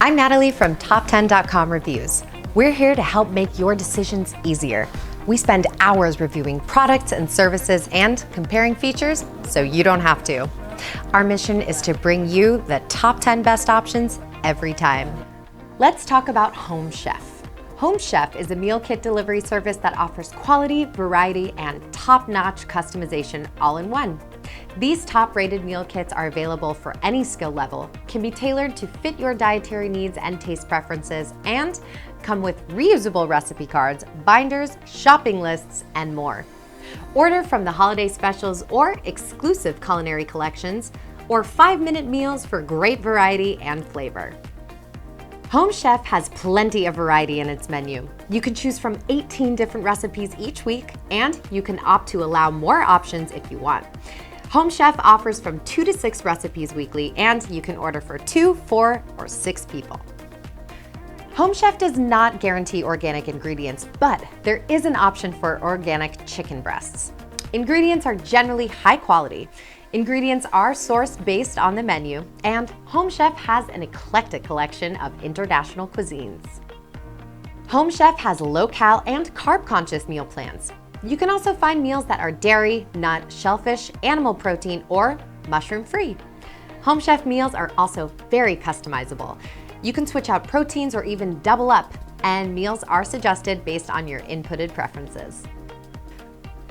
I'm Natalie from top10.com reviews. We're here to help make your decisions easier. We spend hours reviewing products and services and comparing features so you don't have to. Our mission is to bring you the top 10 best options every time. Let's talk about Home Chef. Home Chef is a meal kit delivery service that offers quality, variety, and top-notch customization all in one. These top-rated meal kits are available for any skill level, can be tailored to fit your dietary needs and taste preferences, and come with reusable recipe cards, binders, shopping lists, and more. Order from the holiday specials or exclusive culinary collections, or 5-minute meals for great variety and flavor. Home Chef has plenty of variety in its menu. You can choose from 18 different recipes each week, and you can opt to allow more options if you want. Home Chef offers from 2 to 6 recipes weekly, and you can order for 2, 4, or 6 people. Home Chef does not guarantee organic ingredients, but there is an option for organic chicken breasts. Ingredients are generally high quality. Ingredients are sourced based on the menu, and Home Chef has an eclectic collection of international cuisines. Home Chef has low-cal and carb-conscious meal plans. You can also find meals that are dairy, nut, shellfish, animal protein, or mushroom-free. Home Chef meals are also very customizable. You can switch out proteins or even double up, and meals are suggested based on your inputted preferences.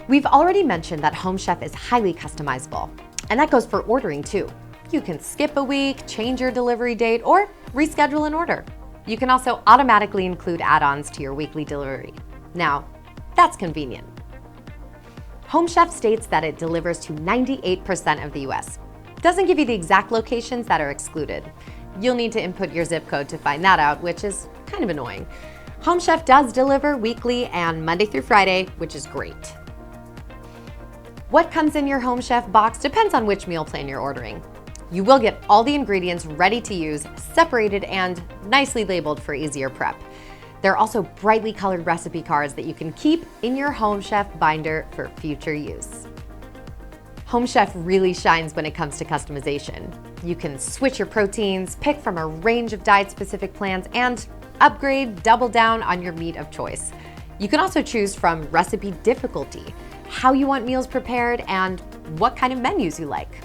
We've already mentioned that Home Chef is highly customizable, and that goes for ordering too. You can skip a week, change your delivery date, or reschedule an order. You can also automatically include add-ons to your weekly delivery. Now, that's convenient. Home Chef states that it delivers to 98% of the US. Doesn't give you the exact locations that are excluded. You'll need to input your zip code to find that out, which is kind of annoying. Home Chef does deliver weekly and Monday through Friday, which is great. What comes in your Home Chef box depends on which meal plan you're ordering. You will get all the ingredients ready to use, separated and nicely labeled for easier prep. There are also brightly colored recipe cards that you can keep in your Home Chef binder for future use. Home Chef really shines when it comes to customization. You can switch your proteins, pick from a range of diet-specific plans, and upgrade, double down on your meat of choice. You can also choose from recipe difficulty, how you want meals prepared, and what kind of menus you like.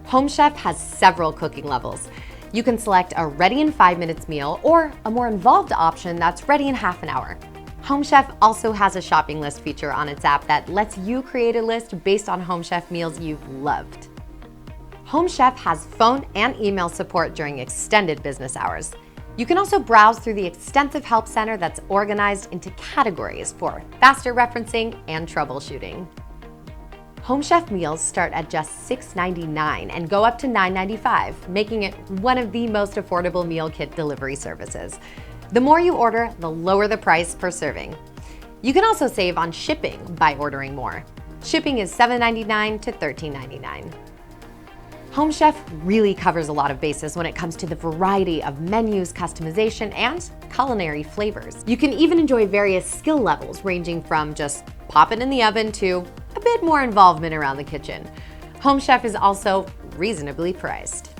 Home Chef has several cooking levels. You can select a ready in 5 minutes meal or a more involved option that's ready in half an hour. Home Chef also has a shopping list feature on its app that lets you create a list based on Home Chef meals you've loved. Home Chef has phone and email support during extended business hours. You can also browse through the extensive help center that's organized into categories for faster referencing and troubleshooting. Home Chef meals start at just $6.99 and go up to $9.95, making it one of the most affordable meal kit delivery services. The more you order, the lower the price per serving. You can also save on shipping by ordering more. Shipping is $7.99 to $13.99. Home Chef really covers a lot of bases when it comes to the variety of menus, customization, and culinary flavors. You can even enjoy various skill levels ranging from just pop it in the oven to a bit more involvement around the kitchen. Home Chef is also reasonably priced.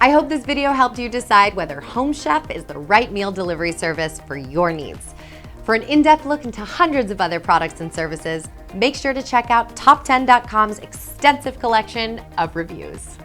I hope this video helped you decide whether Home Chef is the right meal delivery service for your needs. For an in-depth look into hundreds of other products and services, make sure to check out top10.com's extensive collection of reviews.